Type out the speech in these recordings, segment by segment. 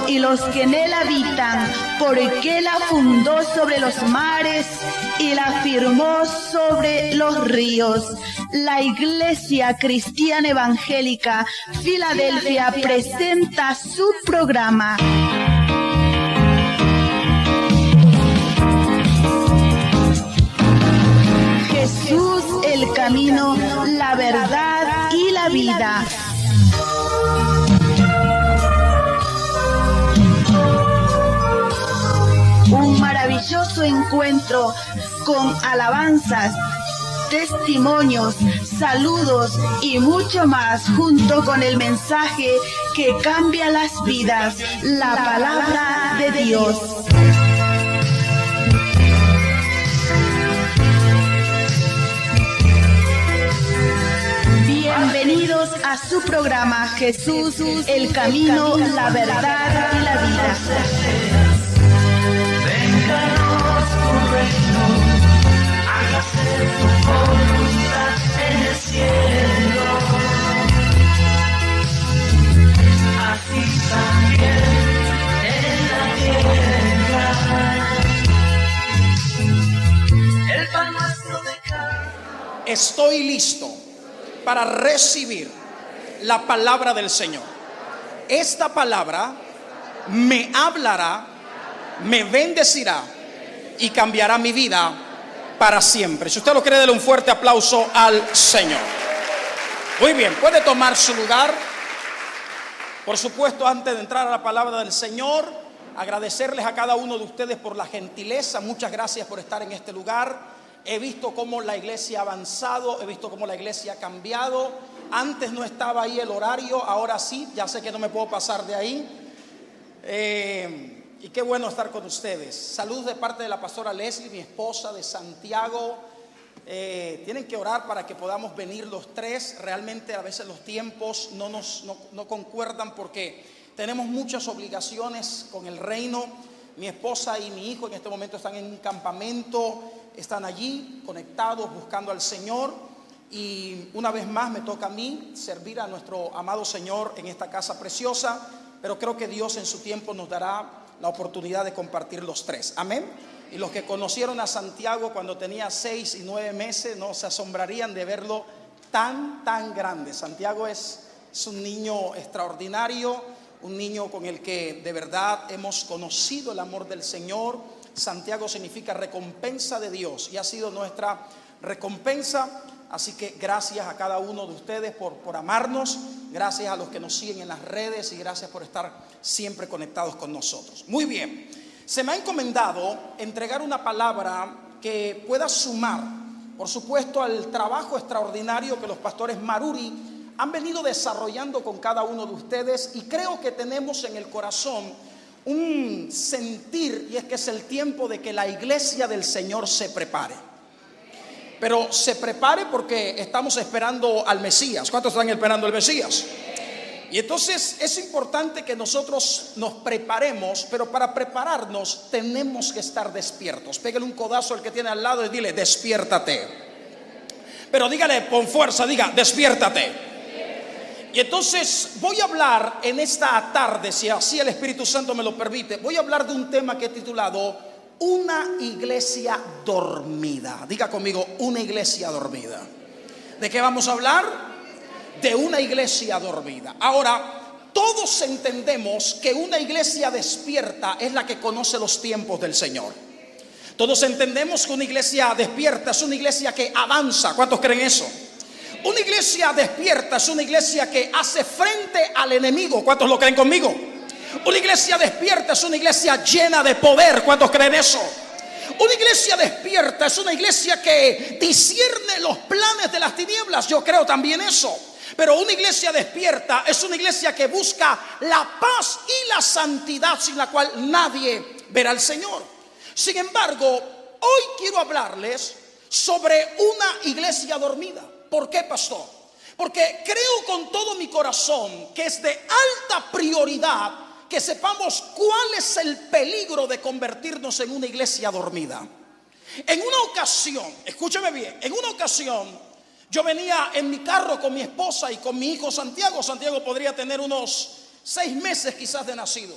y los que en él habitan, porque la fundó sobre los mares y la firmó sobre los ríos. La Iglesia Cristiana Evangélica Filadelfia presenta su programa Jesús, el camino, la verdad y la vida. Un maravilloso encuentro con alabanzas, testimonios, saludos y mucho más, junto con el mensaje que cambia las vidas, la palabra de Dios. Bienvenidos a su programa Jesús, el camino, la verdad y la vida. Vénganos tu reino, hágase tu voluntad en el cielo, así también en la tierra. El pan nuestro de cada día. Estoy listo para recibir la palabra del Señor. Esta palabra me hablará, me bendecirá y cambiará mi vida para siempre. Si usted lo cree, déle un fuerte aplauso al Señor. Muy bien, puede tomar su lugar. Por supuesto, antes de entrar a la palabra del Señor, agradecerles a cada uno de ustedes por la gentileza. Muchas gracias por estar en este lugar. He visto cómo la iglesia ha avanzado, he visto cómo la iglesia ha cambiado. Antes no estaba ahí el horario, ahora sí, ya sé que no me puedo pasar de ahí. Y qué bueno estar con ustedes. Saludos de parte de la pastora Leslie, mi esposa de Santiago. Tienen que orar para que podamos venir los tres. Realmente a veces los tiempos no concuerdan porque tenemos muchas obligaciones con el reino. Mi esposa y mi hijo en este momento están en un campamento, están allí conectados buscando al Señor. Y una vez más me toca a mí servir a nuestro amado Señor en esta casa preciosa. Pero creo que Dios en su tiempo nos dará la oportunidad de compartir los tres. Amén. Y los que conocieron a Santiago cuando tenía 6 y 9 meses no se asombrarían de verlo tan grande. Santiago es un niño extraordinario, un niño con el que de verdad hemos conocido el amor del Señor. Santiago significa recompensa de Dios y ha sido nuestra recompensa. Así que gracias a cada uno de ustedes por amarnos. Gracias a los que nos siguen en las redes y gracias por estar siempre conectados con nosotros. Muy bien, se me ha encomendado entregar una palabra que pueda sumar, por supuesto, al trabajo extraordinario que los pastores Maruri han venido desarrollando con cada uno de ustedes. Y creo que tenemos en el corazón un sentir, y es que es el tiempo de que la iglesia del Señor se prepare. Pero se prepare porque estamos esperando al Mesías. ¿Cuántos están esperando al Mesías? Y entonces es importante que nosotros nos preparemos, pero para prepararnos tenemos que estar despiertos. Pégale un codazo al que tiene al lado y dile: despiértate. Pero dígale con fuerza, diga: despiértate. Y entonces voy a hablar en esta tarde, si así el Espíritu Santo me lo permite, voy a hablar de un tema que he titulado una iglesia dormida. Diga conmigo: una iglesia dormida. ¿De qué vamos a hablar? De una iglesia dormida. Ahora, todos entendemos que una iglesia despierta es la que conoce los tiempos del Señor. Todos entendemos que una iglesia despierta es una iglesia que avanza. ¿Cuántos creen eso? Una iglesia despierta es una iglesia que hace frente al enemigo. ¿Cuántos lo creen conmigo? Una iglesia despierta es una iglesia llena de poder. ¿Cuántos creen eso? Una iglesia despierta es una iglesia que discierne los planes de las tinieblas. Yo creo también eso. Pero una iglesia despierta es una iglesia que busca la paz y la santidad, sin la cual nadie verá al Señor. Sin embargo, hoy quiero hablarles sobre una iglesia dormida. ¿Por qué, pastor? Porque creo con todo mi corazón que es de alta prioridad que sepamos cuál es el peligro de convertirnos en una iglesia dormida. En una ocasión, escúcheme bien, en una ocasión yo venía en mi carro con mi esposa y con mi hijo Santiago. Santiago podría tener unos 6 meses quizás de nacido.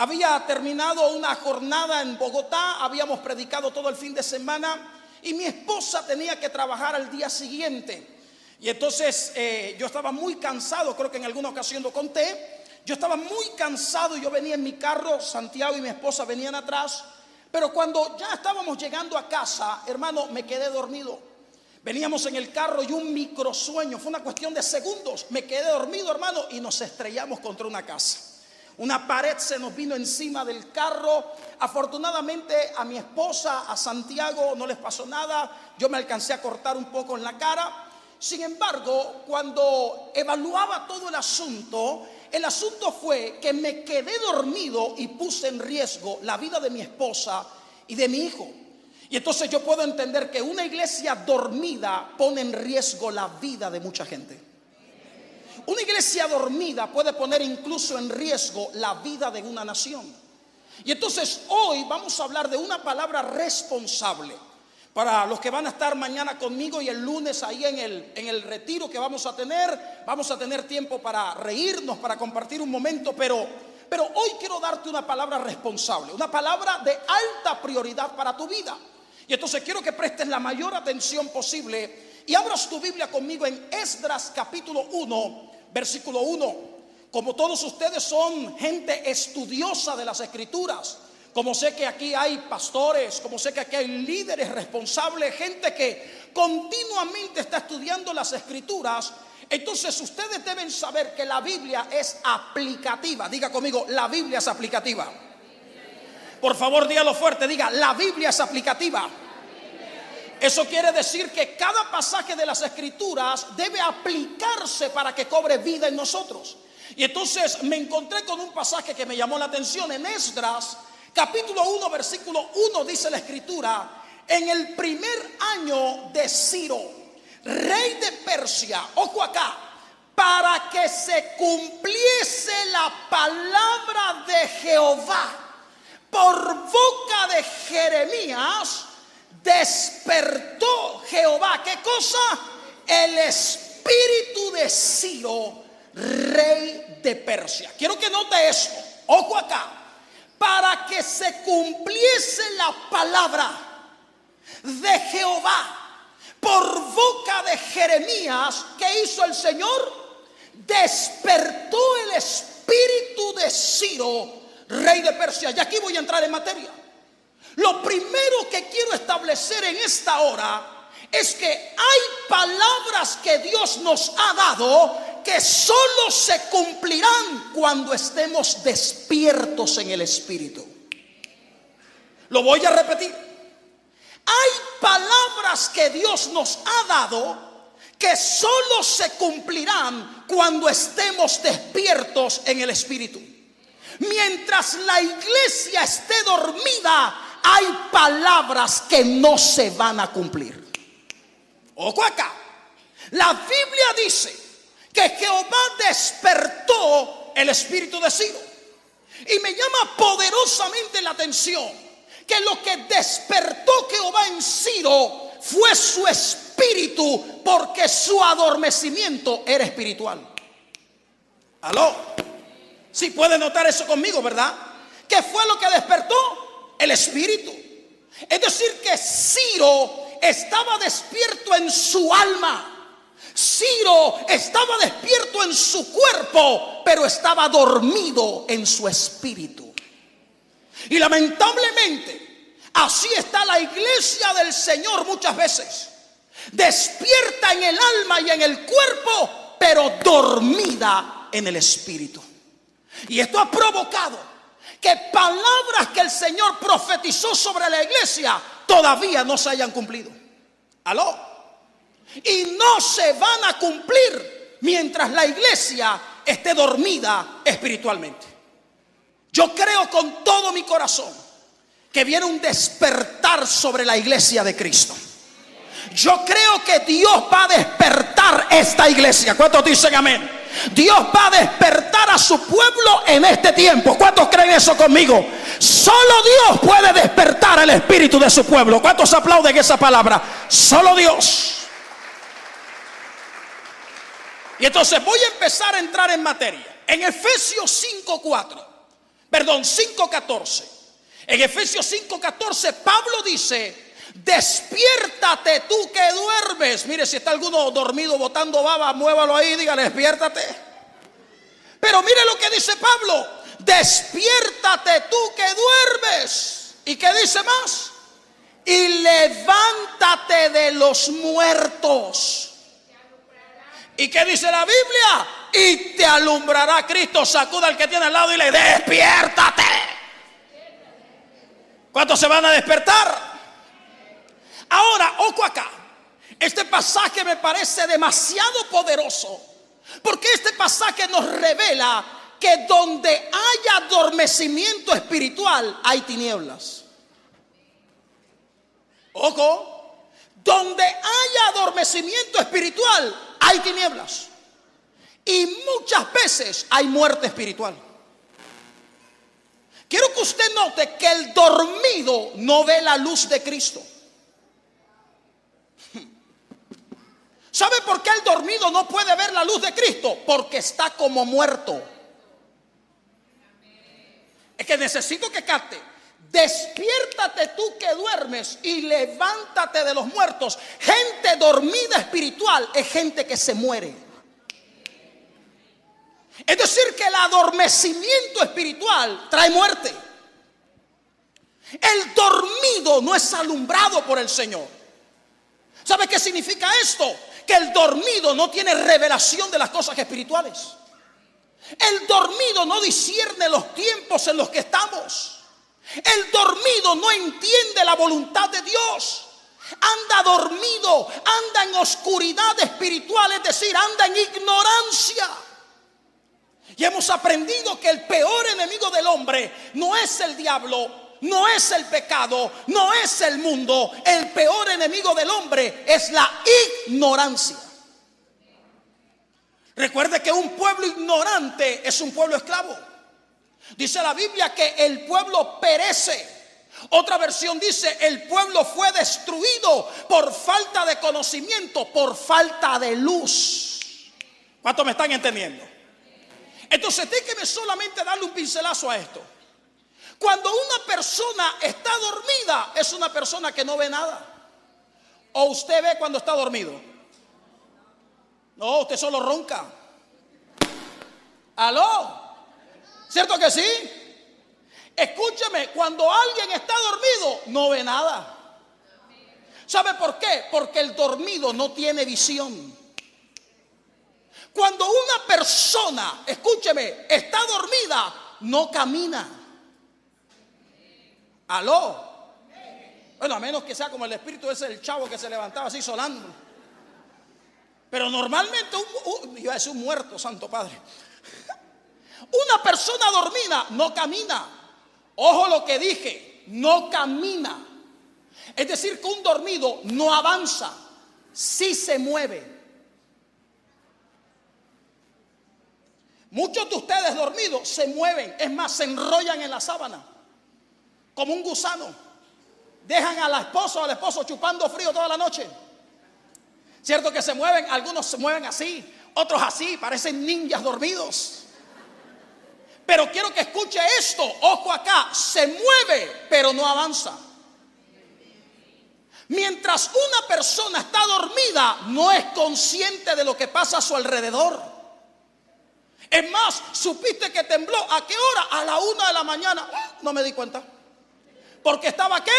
Había terminado una jornada en Bogotá, habíamos predicado todo el fin de semana y mi esposa tenía que trabajar al día siguiente. Y entonces yo estaba muy cansado, creo que en alguna ocasión lo conté. Yo estaba muy cansado y yo venía en mi carro, Santiago y mi esposa venían atrás. Pero cuando ya estábamos llegando a casa, hermano, me quedé dormido. Veníamos en el carro y un microsueño, fue una cuestión de segundos. Me quedé dormido, hermano, y nos estrellamos contra una casa. Una pared se nos vino encima del carro. Afortunadamente a mi esposa, a Santiago no les pasó nada. Yo me alcancé a cortar un poco en la cara. Sin embargo, cuando evaluaba todo el asunto fue que me quedé dormido y puse en riesgo la vida de mi esposa y de mi hijo. Y entonces yo puedo entender que una iglesia dormida pone en riesgo la vida de mucha gente. Una iglesia dormida puede poner incluso en riesgo la vida de una nación. Y entonces hoy vamos a hablar de una palabra responsable. Para los que van a estar mañana conmigo y el lunes ahí en el retiro que vamos a tener tiempo para reírnos, para compartir un momento, pero hoy quiero darte una palabra responsable, una palabra de alta prioridad para tu vida. Y entonces quiero que prestes la mayor atención posible y abras tu Biblia conmigo en Esdras capítulo 1, versículo 1. Como todos ustedes son gente estudiosa de las Escrituras, como sé que aquí hay pastores, como sé que aquí hay líderes responsables, gente que continuamente está estudiando las Escrituras, entonces ustedes deben saber que la Biblia es aplicativa. Diga conmigo, la Biblia es aplicativa. Por favor, dígalo fuerte, diga, la Biblia es aplicativa. Eso quiere decir que cada pasaje de las Escrituras debe aplicarse para que cobre vida en nosotros. Y entonces me encontré con un pasaje que me llamó la atención en Esdras. Capítulo 1, versículo 1 dice la Escritura: en el primer año de Ciro, rey de Persia, ojo acá, para que se cumpliese la palabra de Jehová por boca de Jeremías, despertó Jehová, ¿qué cosa? El espíritu de Ciro, rey de Persia. Quiero que note esto, ojo acá. Para que se cumpliese la palabra de Jehová por boca de Jeremías, ¿qué hizo el Señor? Despertó el espíritu de Ciro, rey de Persia. Y aquí voy a entrar en materia. Lo primero que quiero establecer en esta hora es que hay palabras que Dios nos ha dado que solo se cumplirán cuando estemos despiertos en el Espíritu. Lo voy a repetir. Hay palabras que Dios nos ha dado que solo se cumplirán cuando estemos despiertos en el Espíritu. Mientras la iglesia esté dormida, hay palabras que no se van a cumplir. Ojo acá. La Biblia dice que Jehová despertó el espíritu de Ciro. Y me llama poderosamente la atención que lo que despertó Jehová en Ciro fue su espíritu, porque su adormecimiento era espiritual. ¿Aló? Sí, puede notar eso conmigo, ¿verdad? ¿Qué fue lo que despertó? El espíritu. Es decir, que Ciro estaba despierto en su alma. Ciro estaba despierto en su cuerpo, pero estaba dormido en su espíritu. Y lamentablemente, así está la iglesia del Señor muchas veces. Despierta en el alma y en el cuerpo, pero dormida en el espíritu. Y esto ha provocado que palabras que el Señor profetizó sobre la iglesia todavía no se hayan cumplido. ¿Aló? Y no se van a cumplir mientras la iglesia esté dormida espiritualmente. Yo creo con todo mi corazón que viene un despertar sobre la iglesia de Cristo. Yo creo que Dios va a despertar esta iglesia. ¿Cuántos dicen amén? Dios va a despertar a su pueblo en este tiempo. ¿Cuántos creen eso conmigo? Solo Dios puede despertar el espíritu de su pueblo. ¿Cuántos aplauden esa palabra? Solo Dios. Y entonces voy a empezar a entrar en materia. En Efesios 5:4, 5:14. En Efesios 5:14 Pablo dice: despiértate tú que duermes. Mire, si está alguno dormido botando baba, muévalo ahí, dígale: despiértate. Pero mire lo que dice Pablo: despiértate tú que duermes. ¿Y qué dice más? Y levántate de los muertos. ¿Y qué dice la Biblia? Y te alumbrará Cristo. Sacuda al que tiene al lado y le: despiértate. ¿Cuántos se van a despertar? Ahora, ojo acá. Este pasaje me parece demasiado poderoso, porque este pasaje nos revela que donde hay adormecimiento espiritual hay tinieblas. Ojo, donde hay adormecimiento espiritual hay tinieblas. Y muchas veces hay muerte espiritual. Quiero que usted note que el dormido no ve la luz de Cristo. ¿Sabe por qué el dormido no puede ver la luz de Cristo? Porque está como muerto. Es que necesito que capte: despiértate tú que duermes y levántate de los muertos. Gente dormida espiritual es gente que se muere. Es decir, que el adormecimiento espiritual trae muerte. El dormido no es alumbrado por el Señor. ¿Sabe qué significa esto? Que el dormido no tiene revelación de las cosas espirituales. El dormido no discierne los tiempos en los que estamos. El dormido no entiende la voluntad de Dios. Anda dormido, anda en oscuridad espiritual, es decir, anda en ignorancia. Y hemos aprendido que el peor enemigo del hombre no es el diablo, no es el pecado, no es el mundo. El peor enemigo del hombre es la ignorancia. Recuerde que un pueblo ignorante es un pueblo esclavo. Dice la Biblia que el pueblo perece. Otra versión dice: el pueblo fue destruido por falta de conocimiento, por falta de luz. ¿Cuántos me están entendiendo? Entonces déjeme solamente darle un pincelazo a esto. Cuando una persona está dormida, es una persona que no ve nada. ¿O usted ve cuando está dormido? No, usted solo ronca. ¿Aló? ¿Cierto que sí? Escúcheme, cuando alguien está dormido, no ve nada. ¿Sabe por qué? Porque el dormido no tiene visión. Cuando una persona, escúcheme, está dormida, no camina. ¿Aló? Bueno, a menos que sea como el espíritu ese del chavo que se levantaba así solando. Pero normalmente, iba a decir un muerto, santo padre. Una persona dormida no camina. Ojo lo que dije, no camina. Es decir, que un dormido no avanza, sí se mueve. Muchos de ustedes dormidos se mueven, es más, se enrollan en la sábana como un gusano. Dejan a la esposa o al esposo chupando frío toda la noche. Cierto que se mueven, algunos se mueven así, otros así, parecen ninjas dormidos. Pero quiero que escuche esto, ojo acá, se mueve pero no avanza. Mientras una persona está dormida, no es consciente de lo que pasa a su alrededor. Es más, ¿supiste que tembló? ¿A qué hora? A la 1 de la mañana. No me di cuenta. Porque estaba ¿qué?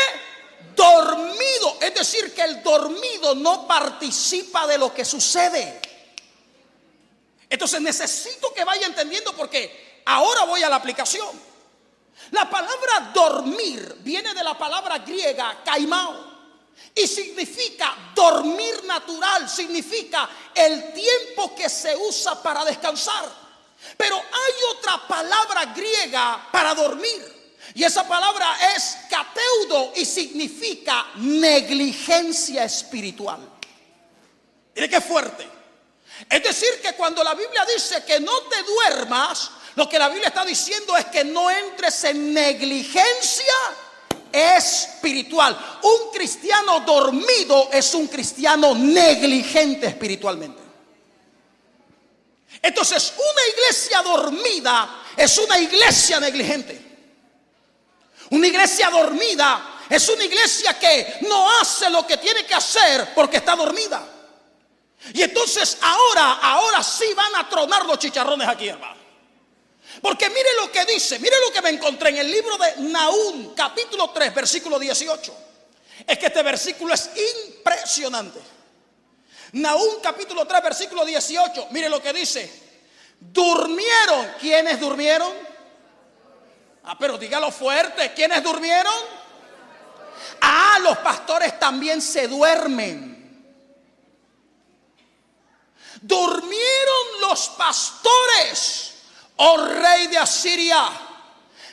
Dormido. Es decir, que el dormido no participa de lo que sucede. Entonces necesito que vaya entendiendo, porque ahora voy a la aplicación. La palabra dormir viene de la palabra griega kaimao y significa dormir natural, significa el tiempo que se usa para descansar. Pero hay otra palabra griega para dormir, y esa palabra es kateudo y significa negligencia espiritual. Mire qué fuerte. Es decir, que cuando la Biblia dice que no te duermas, lo que la Biblia está diciendo es que no entres en negligencia espiritual. Un cristiano dormido es un cristiano negligente espiritualmente. Entonces, una iglesia dormida es una iglesia negligente. Una iglesia dormida es una iglesia que no hace lo que tiene que hacer porque está dormida. Y entonces ahora sí van a tronar los chicharrones aquí, hermano. Porque mire lo que dice, mire lo que me encontré en el libro de Nahum, capítulo 3, versículo 18. Es que este versículo es impresionante. Nahum, capítulo 3, versículo 18. Mire lo que dice. Durmieron. ¿Quiénes durmieron? Pero dígalo fuerte. ¿Quiénes durmieron? Los pastores también se duermen. Durmieron los pastores, oh rey de Asiria.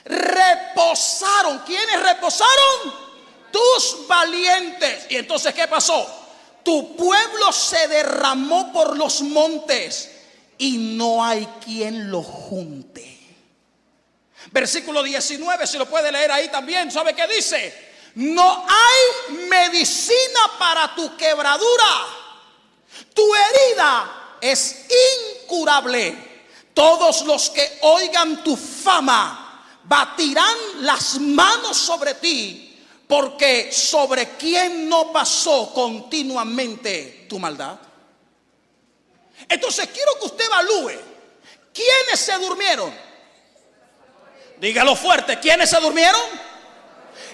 Reposaron. ¿Quiénes reposaron? Tus valientes. Y entonces, ¿qué pasó? Tu pueblo se derramó por los montes y no hay quien lo junte. Versículo 19, si lo puede leer ahí también. ¿Sabe qué dice? No hay medicina para tu quebradura. Tu herida es incurable. Todos los que oigan tu fama batirán las manos sobre ti, porque sobre quién no pasó continuamente tu maldad. Entonces quiero que usted evalúe quiénes se durmieron. Dígalo fuerte, ¿quiénes se durmieron?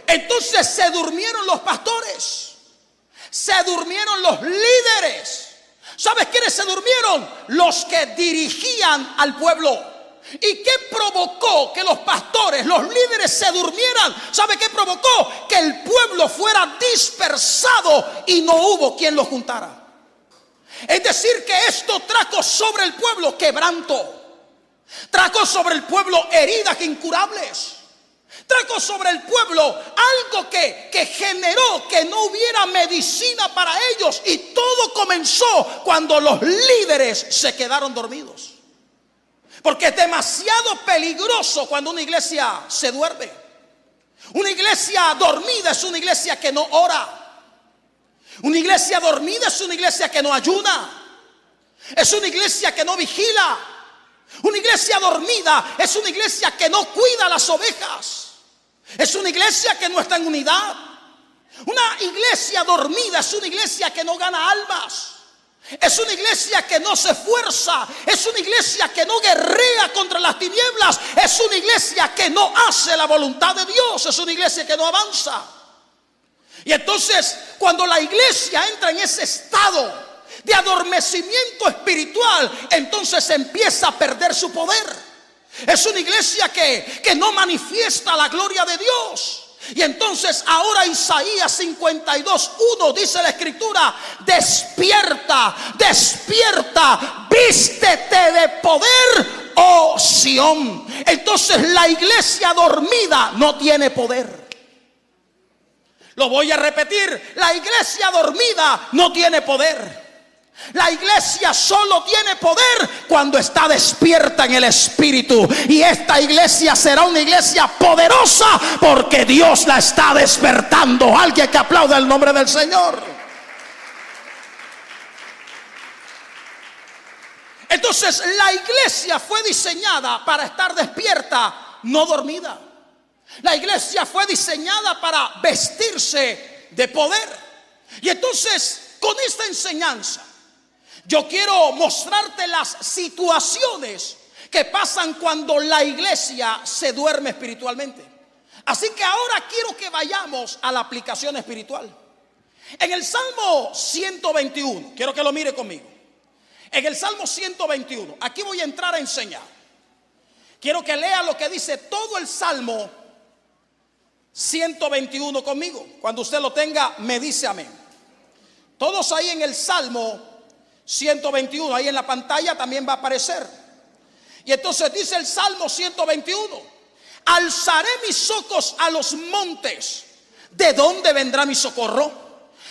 Entonces se durmieron los pastores, se durmieron los líderes. ¿Sabes quiénes se durmieron? Los que dirigían al pueblo. ¿Y qué provocó que los pastores, los líderes se durmieran? ¿Sabe qué provocó? Que el pueblo fuera dispersado y no hubo quien lo juntara. Es decir, que esto trajo sobre el pueblo quebranto. Trajo sobre el pueblo heridas incurables. Trajo sobre el pueblo algo que generó que no hubiera medicina para ellos. Y todo comenzó cuando los líderes se quedaron dormidos. Porque es demasiado peligroso cuando una iglesia se duerme. Una iglesia dormida es una iglesia que no ora. Una iglesia dormida es una iglesia que no ayuna. Es una iglesia que no vigila. Una iglesia dormida es una iglesia que no cuida las ovejas. Es una iglesia que no está en unidad. Una iglesia dormida es una iglesia que no gana almas. Es una iglesia que no se esfuerza. Es una iglesia que no guerrea contra las tinieblas. Es una iglesia que no hace la voluntad de Dios. Es una iglesia que no avanza. Y entonces, cuando la iglesia entra en ese estado de adormecimiento espiritual, entonces empieza a perder su poder. Es una iglesia que no manifiesta la gloria de Dios. Y entonces ahora Isaías 52:1 dice la escritura: despierta, despierta, vístete de poder, oh Sión. Entonces la iglesia dormida no tiene poder. Lo voy a repetir: la iglesia dormida no tiene poder. La iglesia solo tiene poder cuando está despierta en el Espíritu. Y esta iglesia será una iglesia poderosa porque Dios la está despertando. Alguien que aplaude el nombre del Señor. Entonces la iglesia fue diseñada para estar despierta, no dormida. La iglesia fue diseñada para vestirse de poder. Y entonces, con esta enseñanza, yo quiero mostrarte las situaciones que pasan cuando la iglesia se duerme espiritualmente. Así que ahora quiero que vayamos a la aplicación espiritual. En el Salmo 121, quiero que lo mire conmigo. En el Salmo 121, aquí voy a entrar a enseñar. Quiero que lea lo que dice todo el Salmo 121 conmigo. Cuando usted lo tenga, me dice amén. Todos ahí en el Salmo 121, ahí en la pantalla también va a aparecer. Y entonces dice el Salmo 121: alzaré mis ojos a los montes. ¿De dónde vendrá mi socorro?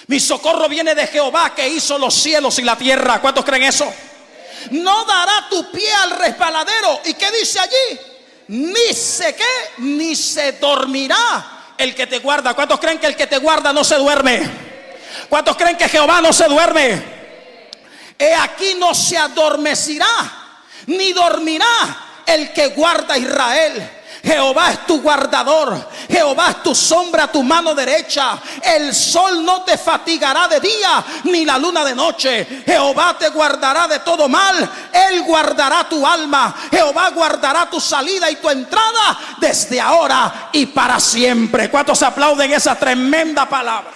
Mi socorro viene de Jehová, que hizo los cielos y la tierra. ¿Cuántos creen eso? No dará tu pie al resbaladero. ¿Y qué dice allí? Ni se dormirá el que te guarda. ¿Cuántos creen que el que te guarda no se duerme? ¿Cuántos creen que Jehová no se duerme? He aquí no se adormecerá ni dormirá el que guarda a Israel. Jehová es tu guardador, Jehová es tu sombra a tu mano derecha. El sol no te fatigará de día, ni la luna de noche. Jehová te guardará de todo mal, Él guardará tu alma. Jehová guardará tu salida y tu entrada desde ahora y para siempre. ¿Cuántos aplauden esa tremenda palabra?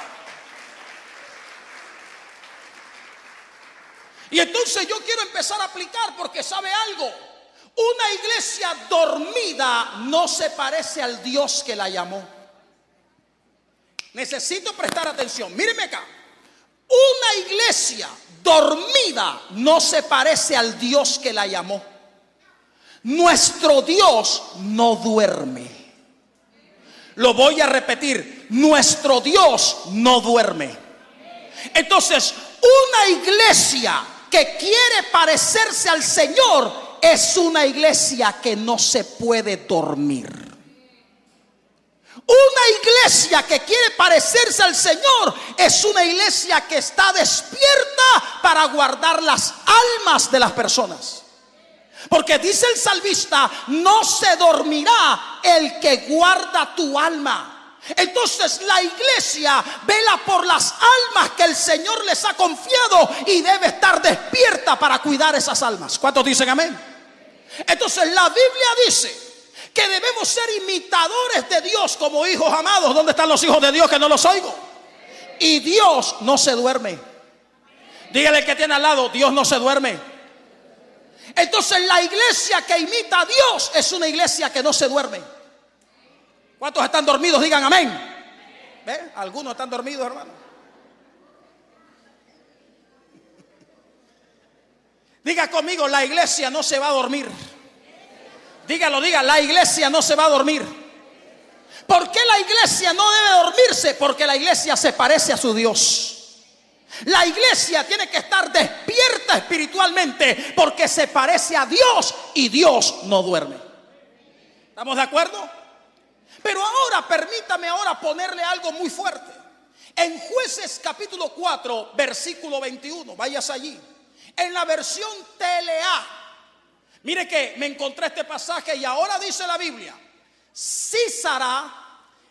Y entonces yo quiero empezar a aplicar, porque ¿sabe algo? Una iglesia dormida no se parece al Dios que la llamó. Necesito prestar atención. Míreme acá. Una iglesia dormida no se parece al Dios que la llamó. Nuestro Dios no duerme. Lo voy a repetir. Nuestro Dios no duerme. Entonces, una iglesia que quiere parecerse al Señor es una iglesia que no se puede dormir. Una iglesia que quiere parecerse al Señor es una iglesia que está despierta para guardar las almas de las personas. Porque dice el salmista: no se dormirá el que guarda tu alma. Entonces la iglesia vela por las almas que el Señor les ha confiado y debe estar despierta para cuidar esas almas. ¿Cuántos dicen amén? Entonces la Biblia dice que debemos ser imitadores de Dios como hijos amados. ¿Dónde están los hijos de Dios que no los oigo? Y Dios no se duerme. Dígale que tiene al lado: Dios no se duerme. Entonces la iglesia que imita a Dios es una iglesia que no se duerme. ¿Cuántos están dormidos? Digan amén. ¿Ve? Algunos están dormidos, hermano. Diga conmigo: la iglesia no se va a dormir. Dígalo, diga: la iglesia no se va a dormir. ¿Por qué la iglesia no debe dormirse? Porque la iglesia se parece a su Dios. La iglesia tiene que estar despierta espiritualmente porque se parece a Dios y Dios no duerme. ¿Estamos de acuerdo? Pero ahora, permítame ahora ponerle algo muy fuerte. En Jueces capítulo 4, versículo 21, vayas allí. En la versión TLA, mire que me encontré este pasaje y ahora dice la Biblia: Sísara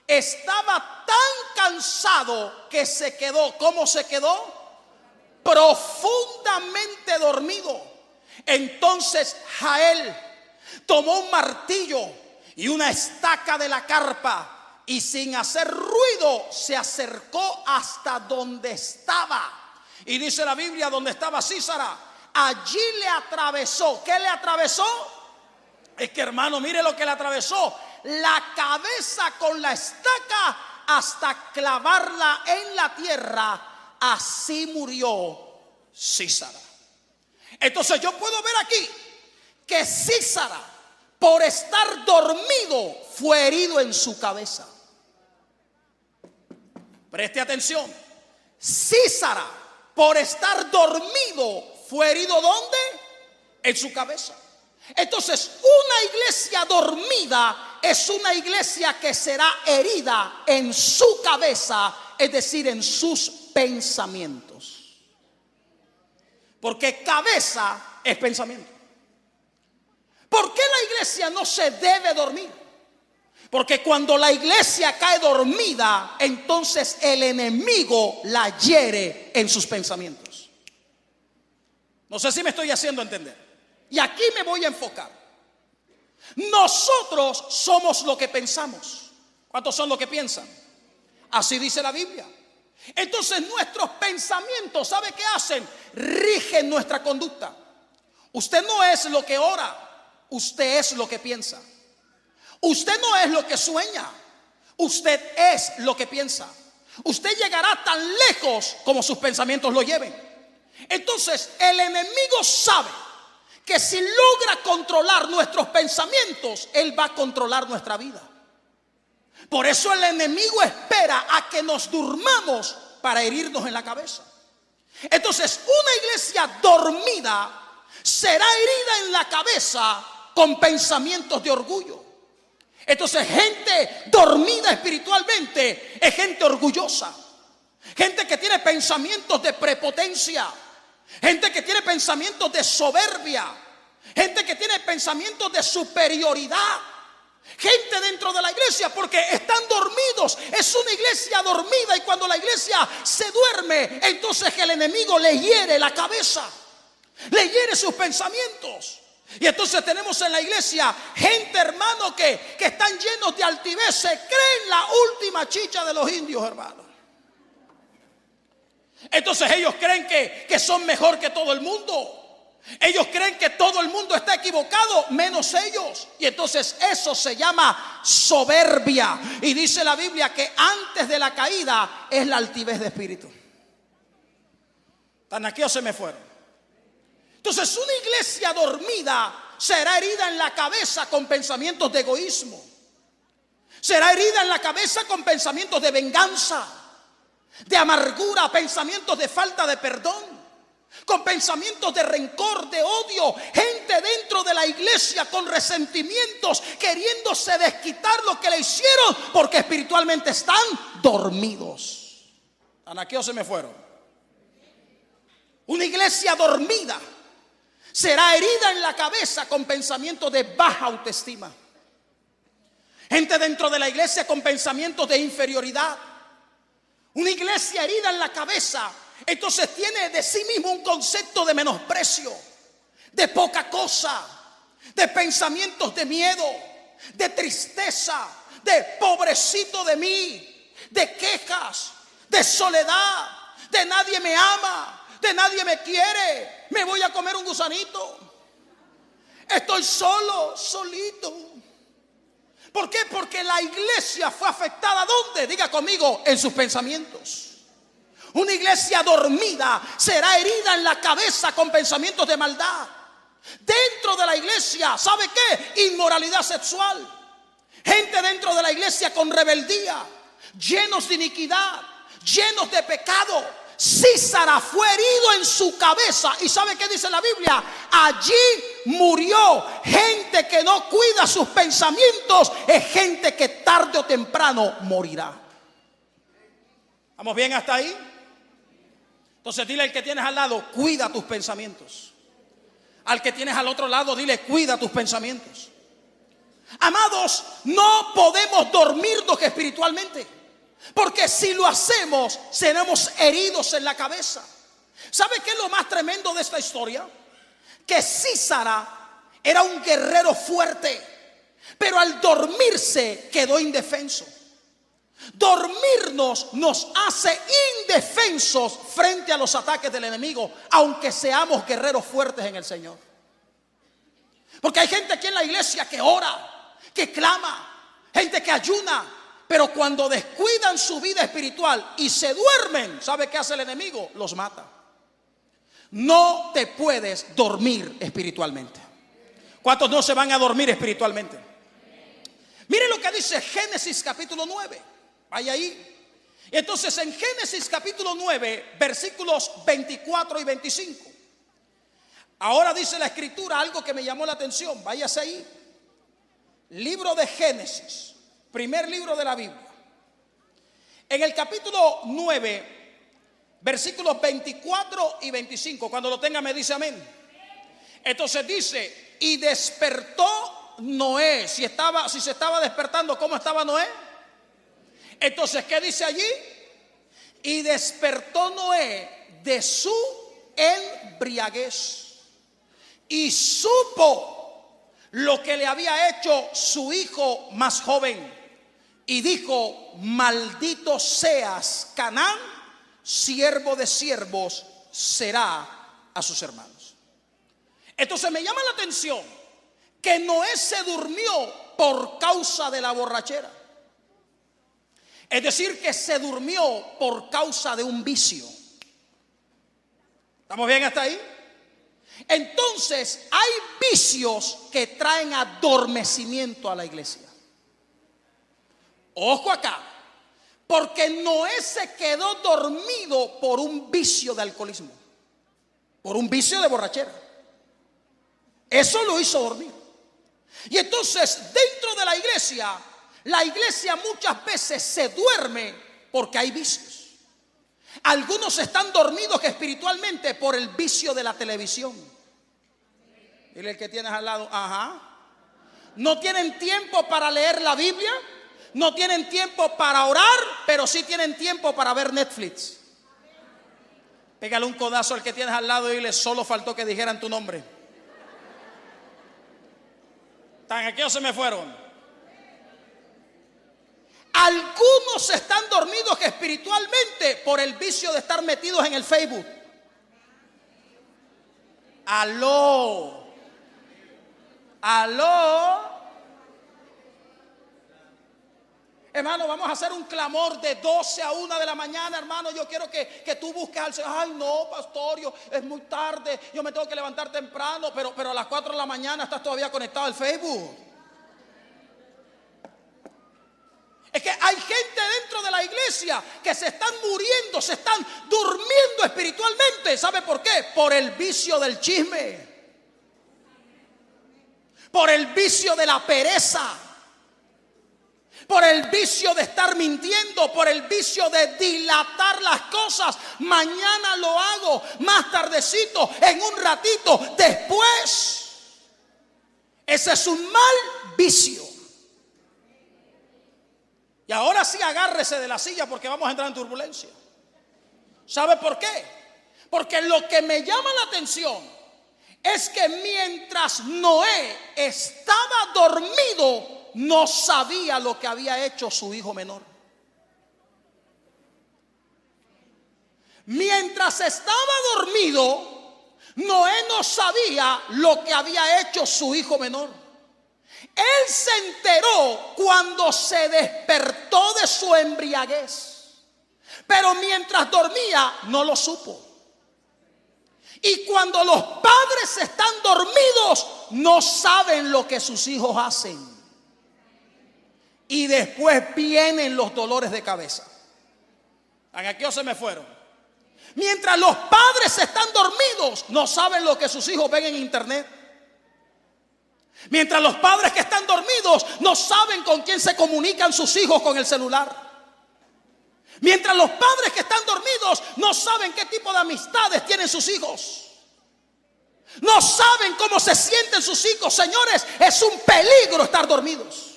estaba tan cansado que se quedó. ¿Cómo se quedó? Profundamente dormido. Entonces Jael tomó un martillo y una estaca de la carpa, y sin hacer ruido se acercó hasta donde estaba. Y dice la Biblia: donde estaba Sísara, allí le atravesó. ¿Qué le atravesó? Es que, hermano, mire lo que le atravesó: la cabeza con la estaca hasta clavarla en la tierra. Así murió Sísara. Entonces yo puedo ver aquí que Sísara, por estar dormido, fue herido en su cabeza. Preste atención. Sísara, por estar dormido, fue herido ¿dónde? En su cabeza. Entonces, una iglesia dormida es una iglesia que será herida en su cabeza, es decir, en sus pensamientos. Porque cabeza es pensamiento. ¿Por qué la iglesia no se debe dormir? Porque cuando la iglesia cae dormida, entonces el enemigo la hiere en sus pensamientos. No sé si me estoy haciendo entender. Y aquí me voy a enfocar. Nosotros somos lo que pensamos. ¿Cuántos son lo que piensan? Así dice la Biblia. Entonces nuestros pensamientos, ¿sabe qué hacen? Rigen nuestra conducta. Usted no es lo que ora. Usted es lo que piensa. Usted no es lo que sueña. Usted es lo que piensa. Usted llegará tan lejos como sus pensamientos lo lleven. Entonces el enemigo sabe que si logra controlar nuestros pensamientos, él va a controlar nuestra vida. Por eso el enemigo espera a que nos durmamos para herirnos en la cabeza. Entonces una iglesia dormida será herida en la cabeza con pensamientos de orgullo. Entonces gente dormida espiritualmente es gente orgullosa, gente que tiene pensamientos de prepotencia, gente que tiene pensamientos de soberbia, gente que tiene pensamientos de superioridad. Gente dentro de la iglesia porque están dormidos. Es una iglesia dormida, y cuando la iglesia se duerme, entonces el enemigo le hiere la cabeza, le hiere sus pensamientos. Y entonces tenemos en la iglesia gente, hermano, que están llenos de altivez, se creen la última chicha de los indios, hermano. Entonces ellos creen que son mejor que todo el mundo. Ellos creen que todo el mundo está equivocado menos ellos. Y entonces eso se llama soberbia. Y dice la Biblia que antes de la caída es la altivez de espíritu. Tan aquí o se me fueron. Entonces una iglesia dormida será herida en la cabeza con pensamientos de egoísmo. Será herida en la cabeza con pensamientos de venganza, de amargura, pensamientos de falta de perdón, con pensamientos de rencor, de odio. Gente dentro de la iglesia con resentimientos, queriéndose desquitar lo que le hicieron, porque espiritualmente están dormidos. ¿Aquí o se me fueron? Una iglesia dormida será herida en la cabeza con pensamientos de baja autoestima. Gente dentro de la iglesia con pensamientos de inferioridad. Una iglesia herida en la cabeza, entonces tiene de sí mismo un concepto de menosprecio, de poca cosa, de pensamientos de miedo, de tristeza, de pobrecito de mí, de quejas, de soledad, de nadie me ama, de nadie me quiere, me voy a comer un gusanito, estoy solo, solito. ¿Por qué? Porque la iglesia fue afectada. ¿Dónde? Diga conmigo, en sus pensamientos. Una iglesia dormida será herida en la cabeza con pensamientos de maldad. Dentro de la iglesia, ¿sabe qué? Inmoralidad sexual. Gente dentro de la iglesia con rebeldía, llenos de iniquidad, llenos de pecado. Císara fue herido en su cabeza. ¿Y sabe qué dice la Biblia? Allí murió. Gente que no cuida sus pensamientos es gente que tarde o temprano morirá. ¿Vamos bien hasta ahí? Entonces dile al que tienes al lado, cuida tus pensamientos. Al que tienes al otro lado, dile, cuida tus pensamientos. Amados, no podemos dormirnos espiritualmente, porque si lo hacemos, seremos heridos en la cabeza. ¿Sabe qué es lo más tremendo de esta historia? Que Císara era un guerrero fuerte, pero al dormirse quedó indefenso. Dormirnos nos hace indefensos frente a los ataques del enemigo, aunque seamos guerreros fuertes en el Señor. Porque hay gente aquí en la iglesia que ora, que clama, gente que ayuna, pero cuando descuidan su vida espiritual y se duermen, ¿sabe qué hace el enemigo? Los mata. No te puedes dormir espiritualmente. ¿Cuántos no se van a dormir espiritualmente? Mire lo que dice Génesis capítulo 9. Vaya ahí. Entonces en Génesis capítulo 9, versículos 24 y 25. Ahora dice la escritura algo que me llamó la atención. Váyase ahí. Libro de Génesis, primer libro de la Biblia. En el capítulo 9, versículos 24 y 25. Cuando lo tenga me dice amén. Entonces dice, y despertó Noé. Si se estaba despertando, ¿cómo estaba Noé? Entonces, ¿qué dice allí? Y despertó Noé de su embriaguez y supo lo que le había hecho su hijo más joven, y dijo, maldito seas Canaán, siervo de siervos será a sus hermanos. Entonces me llama la atención que Noé se durmió por causa de la borrachera. Es decir, que se durmió por causa de un vicio. ¿Estamos bien hasta ahí? Entonces hay vicios que traen adormecimiento a la iglesia. Ojo acá, porque Noé se quedó dormido por un vicio de alcoholismo, por un vicio de borrachera. Eso lo hizo dormir. Y entonces dentro de la iglesia muchas veces se duerme porque hay vicios. Algunos están dormidos espiritualmente por el vicio de la televisión. Dile al que tienes al lado, ajá. No tienen tiempo para leer la Biblia, no tienen tiempo para orar, pero sí tienen tiempo para ver Netflix. Pégale un codazo al que tienes al lado y dile: solo faltó que dijeran tu nombre. Tan aquellos se me fueron. Algunos están dormidos espiritualmente por el vicio de estar metidos en el Facebook. Aló. Hermano, vamos a hacer un clamor de 12 a 1 de la mañana, hermano. Yo quiero que tú busques al Señor. Ay, no, pastor, es muy tarde, yo me tengo que levantar temprano, pero a las 4 de la mañana estás todavía conectado al Facebook. Es que hay gente dentro de la iglesia que se están muriendo, se están durmiendo espiritualmente. ¿Sabe por qué? Por el vicio del chisme, por el vicio de la pereza, por el vicio de estar mintiendo, por el vicio de dilatar las cosas. Mañana lo hago, más tardecito, en un ratito, después. Ese es un mal vicio. Y ahora sí, agárrese de la silla porque vamos a entrar en turbulencia. ¿Sabe por qué? Porque lo que me llama la atención es que mientras Noé estaba dormido, no sabía lo que había hecho su hijo menor. Mientras estaba dormido, Noé no sabía lo que había hecho su hijo menor. Él se enteró cuando se despertó de su embriaguez, pero mientras dormía no lo supo. Y cuando los padres están dormidos, no saben lo que sus hijos hacen. Y después vienen los dolores de cabeza. Aquí se me fueron. Mientras los padres están dormidos, no saben lo que sus hijos ven en internet. Mientras los padres que están dormidos no saben con quién se comunican sus hijos con el celular. Mientras los padres que están dormidos no saben qué tipo de amistades tienen sus hijos. No saben cómo se sienten sus hijos. Señores, es un peligro estar dormidos.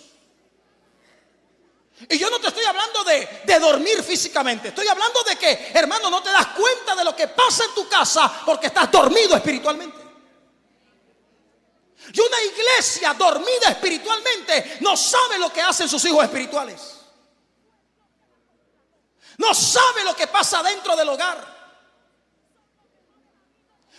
Y yo no te estoy hablando de dormir físicamente. Estoy hablando de que, hermano, no te das cuenta de lo que pasa en tu casa porque estás dormido espiritualmente. Y una iglesia dormida espiritualmente no sabe lo que hacen sus hijos espirituales. No sabe lo que pasa dentro del hogar.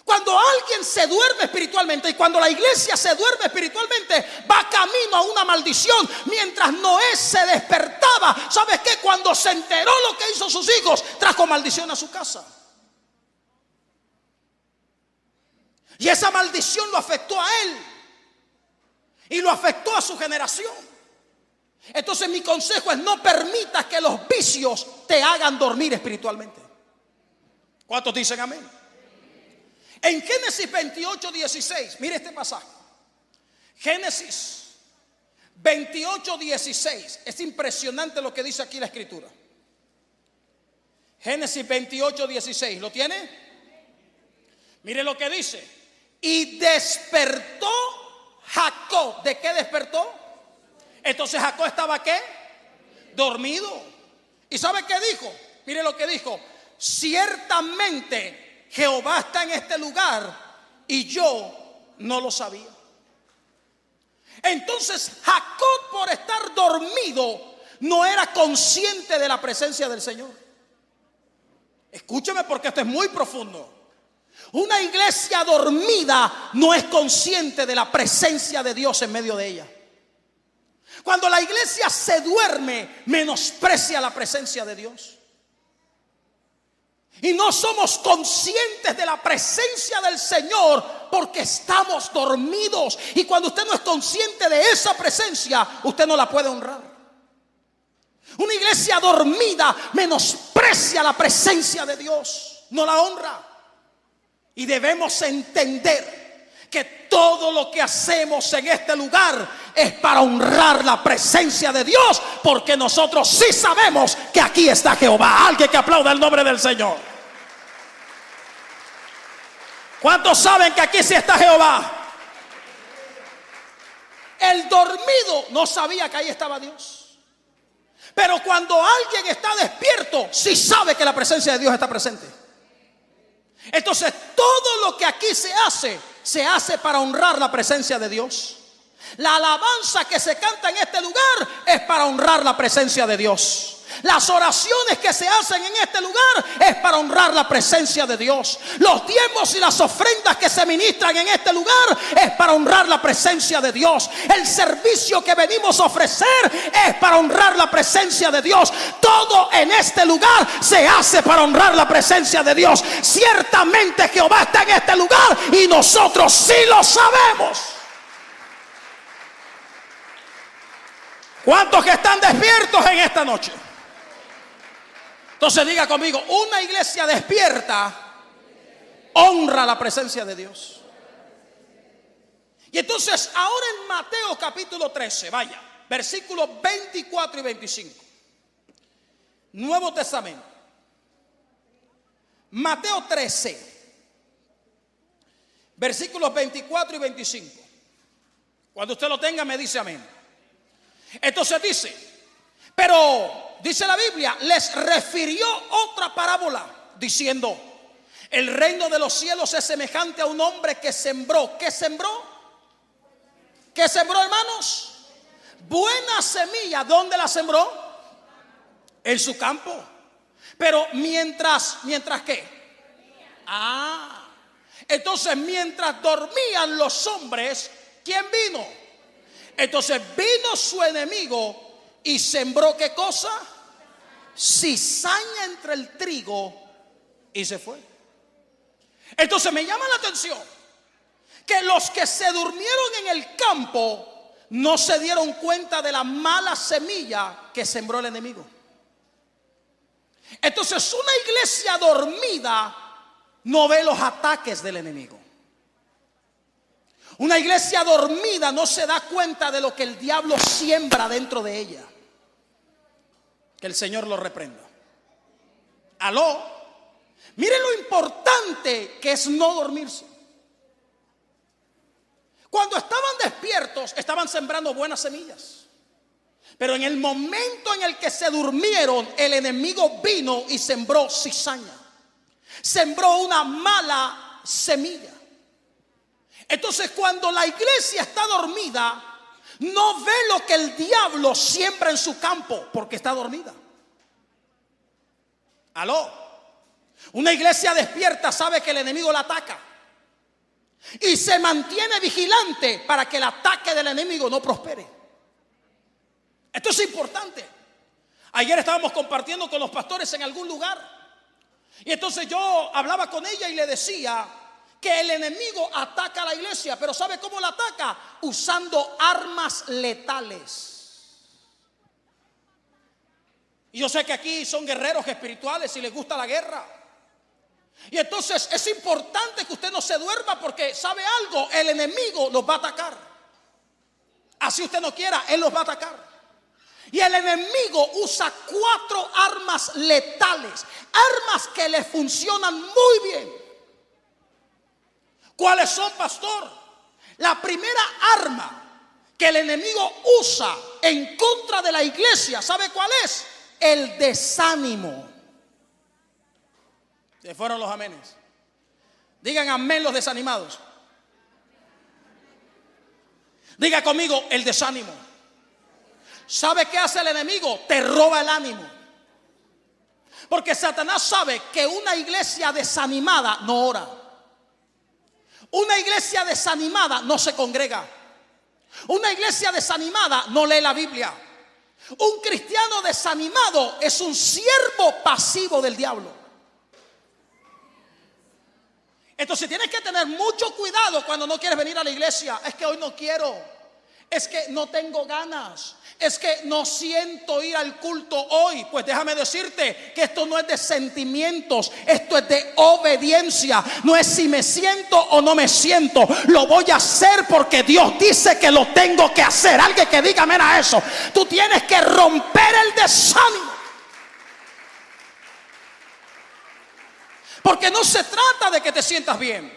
Cuando alguien se duerme espiritualmente y cuando la iglesia se duerme espiritualmente, va camino a una maldición. Mientras Noé se despertaba, ¿sabes qué? Cuando se enteró lo que hizo sus hijos, trajo maldición a su casa. Y esa maldición lo afectó a él. Y lo afectó a su generación. Entonces mi consejo es: no permitas que los vicios te hagan dormir espiritualmente. ¿Cuántos dicen amén? En Génesis 28:16, mire este pasaje. Génesis 28:16. Es impresionante lo que dice aquí la escritura. Génesis 28:16. ¿Lo tiene? Mire lo que dice. Y despertó Jacob. ¿De qué despertó? Entonces Jacob estaba ¿qué? Dormido. ¿Y sabe qué dijo? Mire lo que dijo: ciertamente Jehová está en este lugar y yo no lo sabía. Entonces Jacob, por estar dormido, no era consciente de la presencia del Señor. Escúcheme porque esto es muy profundo. Una iglesia dormida no es consciente de la presencia de Dios en medio de ella. Cuando la iglesia se duerme, menosprecia la presencia de Dios. Y no somos conscientes de la presencia del Señor porque estamos dormidos. Y cuando usted no es consciente de esa presencia, usted no la puede honrar. Una iglesia dormida menosprecia la presencia de Dios, no la honra. Y debemos entender que todo lo que hacemos en este lugar es para honrar la presencia de Dios, porque nosotros sí sabemos que aquí está Jehová. Alguien que aplauda el nombre del Señor. ¿Cuántos saben que aquí sí está Jehová? El dormido no sabía que ahí estaba Dios. Pero cuando alguien está despierto, sí sabe que la presencia de Dios está presente. Entonces todo lo que aquí se hace para honrar la presencia de Dios. La alabanza que se canta en este lugar es para honrar la presencia de Dios. Las oraciones que se hacen en este lugar es para honrar la presencia de Dios. Los diezmos y las ofrendas que se ministran en este lugar es para honrar la presencia de Dios. El servicio que venimos a ofrecer es para honrar la presencia de Dios. Todo en este lugar se hace para honrar la presencia de Dios. Ciertamente Jehová está en este lugar y nosotros sí lo sabemos. ¿Cuántos que están despiertos en esta noche? Entonces diga conmigo, una iglesia despierta honra la presencia de Dios. Y entonces ahora en Mateo capítulo 13, vaya, versículos 24 y 25. Nuevo Testamento. Mateo 13, versículos 24 y 25. Cuando usted lo tenga me dice amén. Entonces dice, pero dice la Biblia, les refirió otra parábola diciendo, el reino de los cielos es semejante a un hombre que sembró. ¿Qué sembró? ¿Qué sembró, hermanos? Buena semilla. ¿Dónde la sembró? En su campo. Pero mientras ¿qué? Entonces mientras dormían los hombres, ¿quién vino? Entonces vino su enemigo y sembró ¿qué cosa? Cizaña entre el trigo y se fue. Entonces me llama la atención que los que se durmieron en el campo no se dieron cuenta de la mala semilla que sembró el enemigo. Entonces una iglesia dormida no ve los ataques del enemigo. Una iglesia dormida no se da cuenta de lo que el diablo siembra dentro de ella. Que el Señor lo reprenda. Aló. Miren lo importante que es no dormirse. Cuando estaban despiertos, estaban sembrando buenas semillas. Pero en el momento en el que se durmieron, el enemigo vino y sembró cizaña. Sembró una mala semilla. Entonces cuando la iglesia está dormida, no ve lo que el diablo siembra en su campo porque está dormida. Aló. Una iglesia despierta sabe que el enemigo la ataca y se mantiene vigilante para que el ataque del enemigo no prospere. Esto es importante. Ayer estábamos compartiendo con los pastores en algún lugar y entonces yo hablaba con ella y le decía que el enemigo ataca a la iglesia, pero ¿sabe cómo la ataca? Usando armas letales. Y yo sé que aquí son guerreros espirituales y les gusta la guerra. Y entonces es importante que usted no se duerma porque ¿sabe algo? El enemigo los va a atacar. Así usted no quiera, él los va a atacar. Y el enemigo usa 4 armas letales, armas que le funcionan muy bien. ¿Cuáles son, pastor? La primera arma que el enemigo usa en contra de la iglesia, ¿sabe cuál es? El desánimo. Se fueron los amenes. Digan amén los desanimados. Diga conmigo el desánimo. ¿Sabe qué hace el enemigo? Te roba el ánimo. Porque Satanás sabe que una iglesia desanimada no ora. Una iglesia desanimada no se congrega. Una iglesia desanimada no lee la Biblia. Un cristiano desanimado es un siervo pasivo del diablo. Entonces tienes que tener mucho cuidado cuando no quieres venir a la iglesia. Es que hoy no quiero. Es que no tengo ganas. Es que no siento ir al culto hoy. Pues déjame decirte que esto no es de sentimientos, esto es de obediencia. No es si me siento o no me siento. Lo voy a hacer porque Dios dice que lo tengo que hacer. Alguien que diga amén a eso. Tú tienes que romper el desánimo. Porque no se trata de que te sientas bien.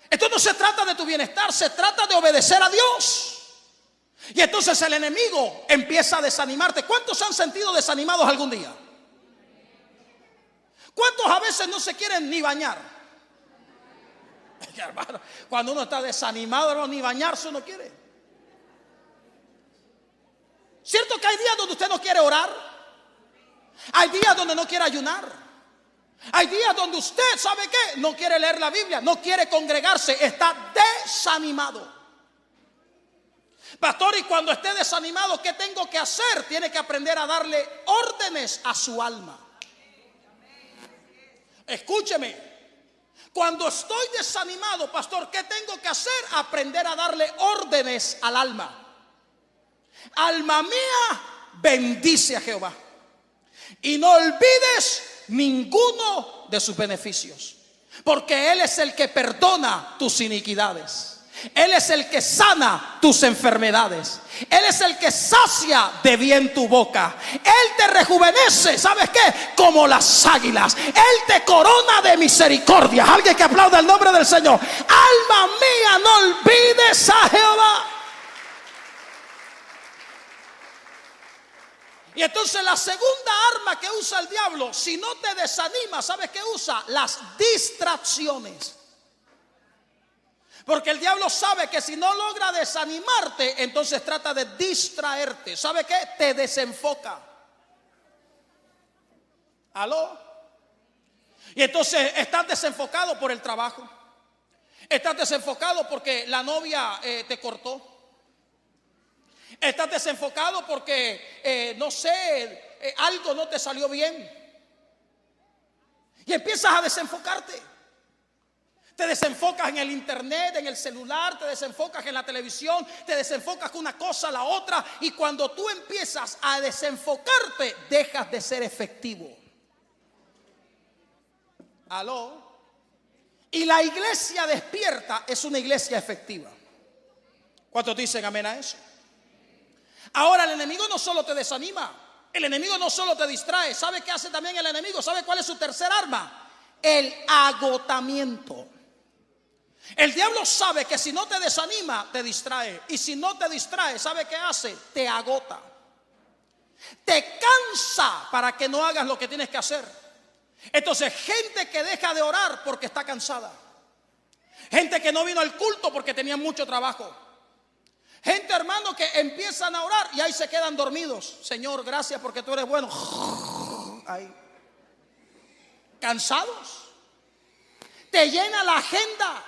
Esto no se trata de tu bienestar, se trata de obedecer a Dios. Y entonces el enemigo empieza a desanimarte. ¿Cuántos se han sentido desanimados algún día? ¿Cuántos a veces no se quieren ni bañar? Hermano, cuando uno está desanimado, hermano, ni bañarse uno quiere. ¿Cierto que hay días donde usted no quiere orar? Hay días donde no quiere ayunar. Hay días donde usted, ¿sabe qué? No quiere leer la Biblia, no quiere congregarse, está desanimado. Pastor, y cuando esté desanimado, ¿qué tengo que hacer? Tiene que aprender a darle órdenes a su alma. Escúcheme, cuando estoy desanimado, pastor, ¿qué tengo que hacer? Aprender a darle órdenes al alma. Alma mía, bendice a Jehová y no olvides ninguno de sus beneficios, porque Él es el que perdona tus iniquidades. Él es el que sana tus enfermedades. Él es el que sacia de bien tu boca. Él te rejuvenece, ¿sabes qué? Como las águilas. Él te corona de misericordia. Alguien que aplauda el nombre del Señor. Alma mía, no olvides a Jehová. Y entonces la segunda arma que usa el diablo, si no te desanima, ¿sabes qué usa? Las distracciones. Porque el diablo sabe que si no logra desanimarte, entonces trata de distraerte. ¿Sabe qué? Te desenfoca. ¿Aló? Y entonces estás desenfocado por el trabajo. Estás desenfocado porque la novia te cortó. Estás desenfocado porque, no sé, algo no te salió bien. Y empiezas a desenfocarte. Te desenfocas en el internet, en el celular, te desenfocas en la televisión, te desenfocas con una cosa a la otra. Y cuando tú empiezas a desenfocarte, dejas de ser efectivo. ¿Aló? Y la iglesia despierta es una iglesia efectiva. ¿Cuántos dicen amén a eso? Ahora el enemigo no solo te desanima, el enemigo no solo te distrae. ¿Sabe qué hace también el enemigo? ¿Sabe cuál es su tercer arma? El agotamiento. El diablo sabe que si no te desanima, te distrae. Y si no te distrae, ¿sabe qué hace? Te agota. Te cansa para que no hagas lo que tienes que hacer. Entonces, gente que deja de orar porque está cansada. Gente que no vino al culto porque tenía mucho trabajo. Gente, hermano, que empiezan a orar y ahí se quedan dormidos. Señor, gracias porque tú eres bueno. Ahí. Cansados. Te llena la agenda.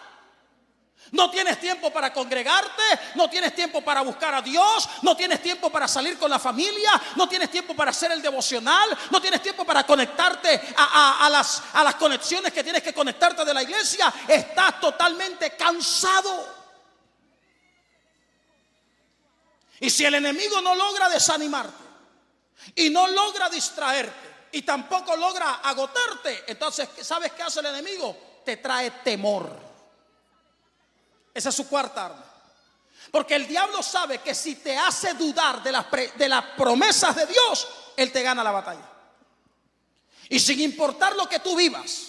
No tienes tiempo para congregarte, no tienes tiempo para buscar a Dios, no tienes tiempo para salir con la familia, no tienes tiempo para hacer el devocional, no tienes tiempo para conectarte a las conexiones que tienes que conectarte de la iglesia. Estás totalmente cansado. Y si el enemigo no logra desanimarte y no logra distraerte y tampoco logra agotarte, entonces ¿sabes qué hace el enemigo? Te trae temor. Esa es su cuarta arma. Porque el diablo sabe que si te hace dudar de las promesas de Dios, él te gana la batalla. Y sin importar lo que tú vivas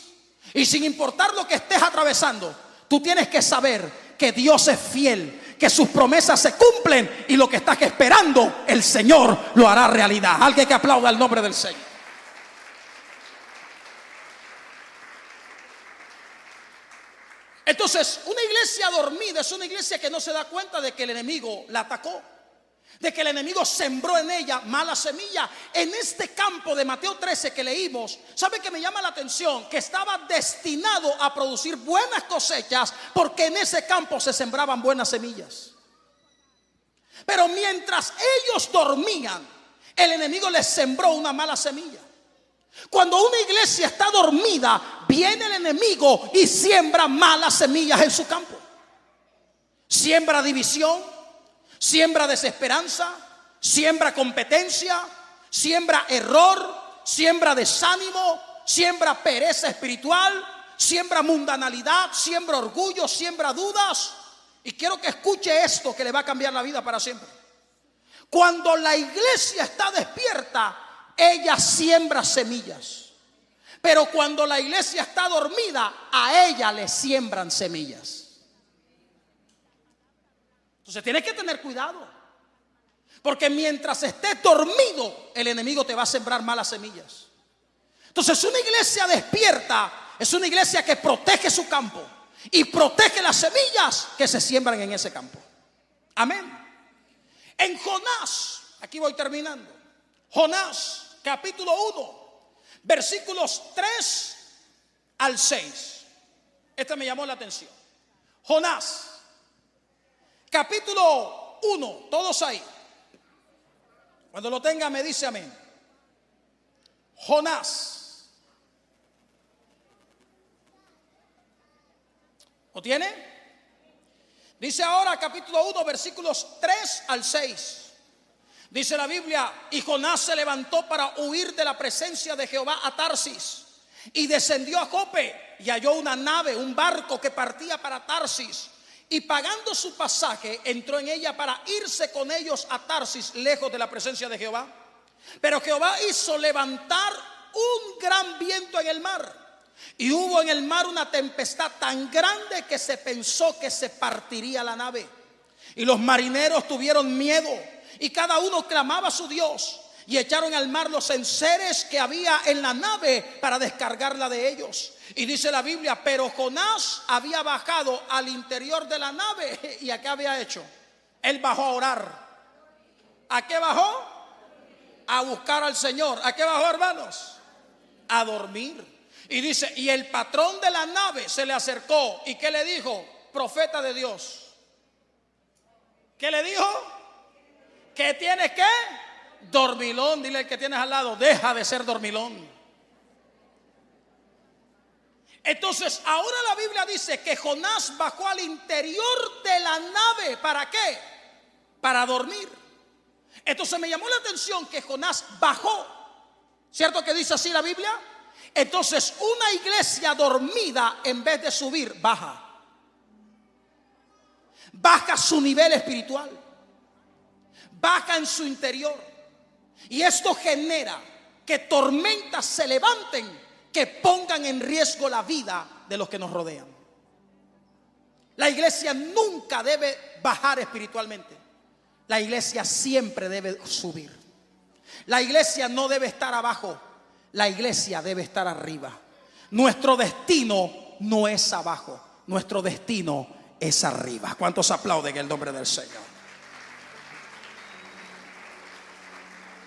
y sin importar lo que estés atravesando, tú tienes que saber que Dios es fiel, que sus promesas se cumplen y lo que estás esperando, el Señor lo hará realidad. Alguien que aplauda el nombre del Señor. Entonces, una iglesia dormida es una iglesia que no se da cuenta de que el enemigo la atacó, de que el enemigo sembró en ella mala semilla. En este campo de Mateo 13 que leímos, ¿sabe qué me llama la atención? Que estaba destinado a producir buenas cosechas porque en ese campo se sembraban buenas semillas. Pero mientras ellos dormían, el enemigo les sembró una mala semilla. Cuando una iglesia está dormida, viene el enemigo y siembra malas semillas en su campo. Siembra división, siembra desesperanza, siembra competencia, siembra error, siembra desánimo, siembra pereza espiritual, siembra mundanalidad, siembra orgullo, siembra dudas. Y quiero que escuche esto que le va a cambiar la vida para siempre. Cuando la iglesia está despierta, ella siembra semillas. Pero cuando la iglesia está dormida, a ella le siembran semillas. Entonces tienes que tener cuidado. Porque mientras estés dormido, el enemigo te va a sembrar malas semillas. Entonces, una iglesia despierta es una iglesia que protege su campo y protege las semillas que se siembran en ese campo. Amén. En Jonás, aquí voy terminando. Jonás, capítulo 1, versículos 3 al 6. Este me llamó la atención. Jonás, capítulo 1, todos ahí. Cuando lo tenga me dice amén. Jonás. ¿Lo tiene? Dice ahora capítulo 1 versículos 3 al 6. Dice la Biblia: y Jonás se levantó para huir de la presencia de Jehová a Tarsis, y descendió a Jope, y halló una nave, un barco que partía para Tarsis, y pagando su pasaje entró en ella para irse con ellos a Tarsis, lejos de la presencia de Jehová. Pero Jehová hizo levantar un gran viento en el mar, y hubo en el mar una tempestad tan grande que se pensó que se partiría la nave. Y los marineros tuvieron miedo, y cada uno clamaba a su Dios, y echaron al mar los enseres que había en la nave para descargarla de ellos. Y dice la Biblia: pero Jonás había bajado al interior de la nave. ¿Y a qué había hecho? Él bajó a orar. ¿A qué bajó? A buscar al Señor. ¿A qué bajó, hermanos? A dormir. Y dice: y el patrón de la nave se le acercó. ¿Y qué le dijo? Profeta de Dios. ¿Qué le dijo? ¿Qué tienes que? Dormilón. Dile al que tienes al lado: deja de ser dormilón. Entonces ahora la Biblia dice que Jonás bajó al interior de la nave. ¿Para qué? Para dormir. Entonces me llamó la atención que Jonás bajó. ¿Cierto que dice así la Biblia? Entonces una iglesia dormida, en vez de subir, baja. Baja su nivel espiritual, baja en su interior. Y esto genera que tormentas se levanten, que pongan en riesgo la vida de los que nos rodean. La iglesia nunca debe bajar espiritualmente. La iglesia siempre debe subir. La iglesia no debe estar abajo. La iglesia debe estar arriba. Nuestro destino no es abajo. Nuestro destino es arriba. ¿Cuántos aplauden el nombre del Señor?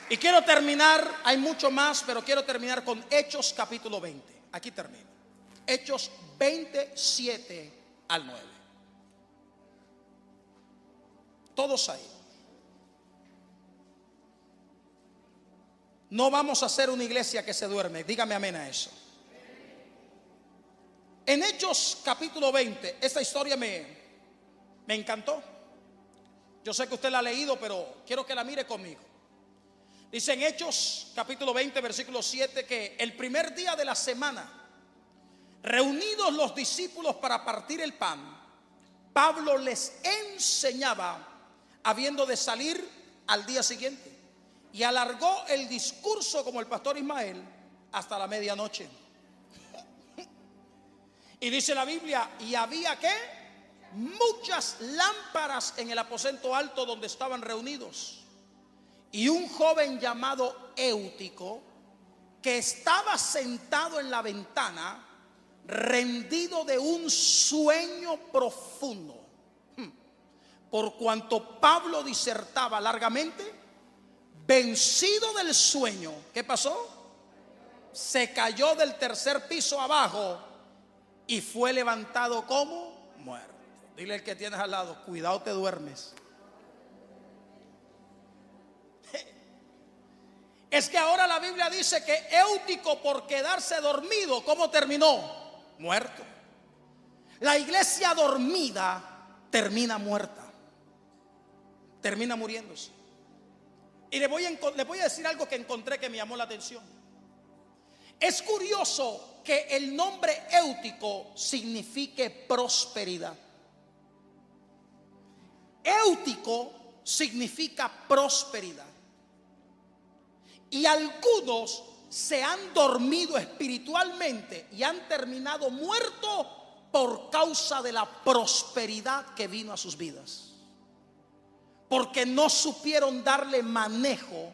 Y quiero terminar, hay mucho más, pero quiero terminar con Hechos capítulo 20. Aquí termino. Hechos 27 al 9. Todos ahí. No vamos a ser una iglesia que se duerme. Dígame amén a eso. En Hechos capítulo 20, esta historia me encantó. Yo sé que usted la ha leído, pero quiero que la mire conmigo. Dice en Hechos capítulo 20 versículo 7 que el primer día de la semana, reunidos los discípulos para partir el pan, Pablo les enseñaba habiendo de salir al día siguiente, y alargó el discurso como el pastor Ismael hasta la medianoche. Y dice la Biblia: y había ¿qué? Muchas lámparas en el aposento alto donde estaban reunidos. Y un joven llamado Éutico, que estaba sentado en la ventana, rendido de un sueño profundo, por cuanto Pablo disertaba largamente, vencido del sueño, ¿qué pasó? Se cayó del tercer piso abajo y fue levantado como muerto. Dile al que tienes al lado: cuidado, te duermes. Es que ahora la Biblia dice que Éutico, por quedarse dormido, ¿cómo terminó? Muerto. La iglesia dormida termina muerta, termina muriéndose. Y le voy a decir algo que encontré que me llamó la atención. Es curioso que el nombre Éutico signifique prosperidad. Éutico significa prosperidad. Y algunos se han dormido espiritualmente y han terminado muertos por causa de la prosperidad que vino a sus vidas. porque no supieron darle manejo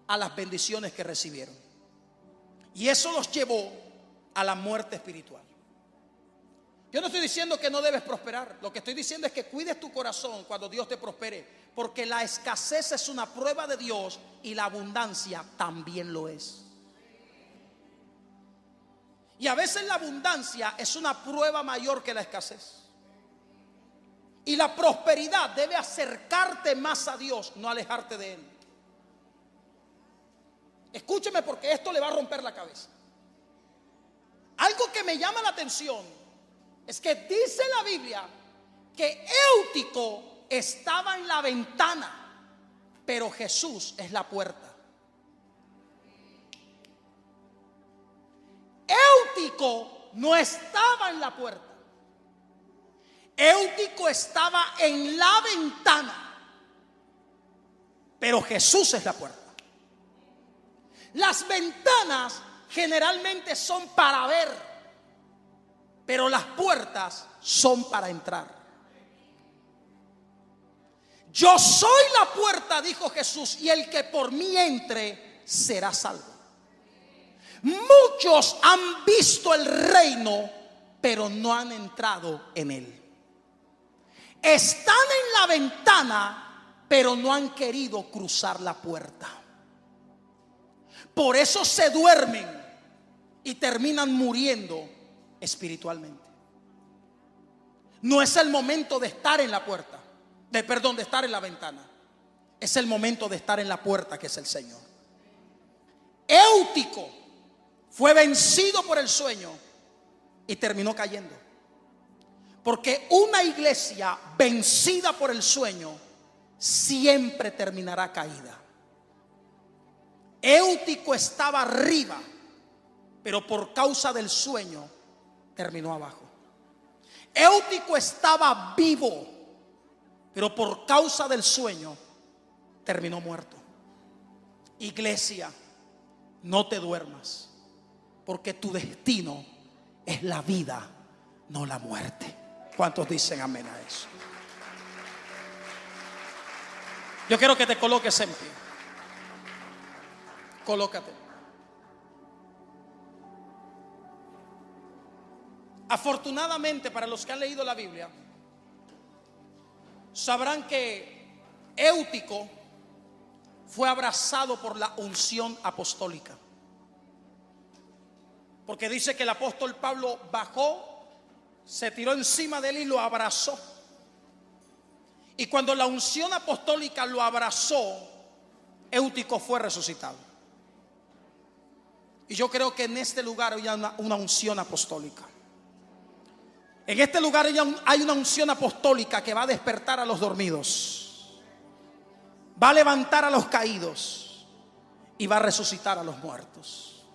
a las bendiciones que recibieron. Y eso los llevó a la muerte espiritual. Yo no estoy diciendo que no debes prosperar. Lo que estoy diciendo es que cuides tu corazón cuando Dios te prospere, porque la escasez es una prueba de Dios y la abundancia también lo es. Y a veces la abundancia es una prueba mayor que la escasez. Y la prosperidad debe acercarte más a Dios, no alejarte de Él. Escúcheme, porque esto le va a romper la cabeza. Algo que me llama la atención es que dice la Biblia que Eutico estaba en la ventana, pero Jesús es la puerta. Eutico no estaba en la puerta. Eutico estaba en la ventana, pero Jesús es la puerta. Las ventanas generalmente son para ver, pero las puertas son para entrar. Yo soy la puerta, dijo Jesús, y el que por mí entre será salvo. Muchos han visto el reino, pero no han entrado en él. Están en la ventana, pero no han querido cruzar la puerta. Por eso se duermen y terminan muriendo espiritualmente. No es el momento de estar en la puerta, de estar en la ventana. Es el momento de estar en la puerta, que es el Señor. Eutico fue vencido por el sueño y terminó cayendo. Porque una iglesia vencida por el sueño siempre terminará caída. Eutico estaba arriba, pero por causa del sueño terminó abajo. Eutico estaba vivo, pero por causa del sueño terminó muerto. Iglesia, no te duermas, porque tu destino es la vida, no la muerte. ¿Cuántos dicen amén a eso? Yo quiero que te coloques en pie. Colócate. Afortunadamente, para los que han leído la Biblia, sabrán que Eutico fue abrazado por la unción apostólica. Porque dice que el apóstol Pablo bajó, se tiró encima de él y lo abrazó. Y cuando la unción apostólica lo abrazó, Eutico fue resucitado. Y yo creo que en este lugar hay una unción apostólica. En este lugar hay una unción apostólica que va a despertar a los dormidos, va a levantar a los caídos y va a resucitar a los muertos.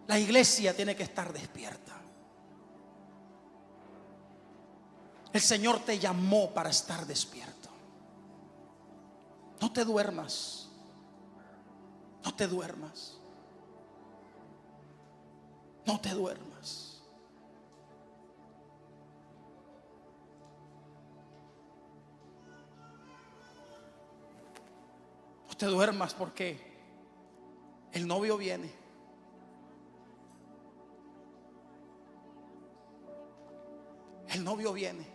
La iglesia tiene que estar despierta. El Señor te llamó para estar despierto. No te duermas. No te duermas. No te duermas. No te duermas, porque el novio viene. El novio viene.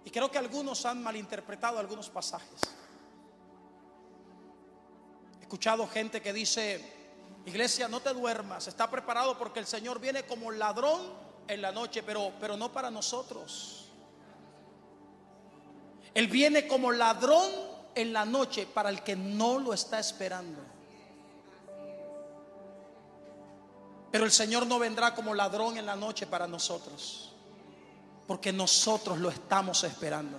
Y creo que algunos han malinterpretado algunos pasajes. He escuchado gente que dice: iglesia, no te duermas, está preparado porque el Señor viene como ladrón en la noche, pero no para nosotros. Él viene como ladrón en la noche para el que no lo está esperando. Pero el Señor no vendrá como ladrón en la noche para nosotros, porque nosotros lo estamos esperando.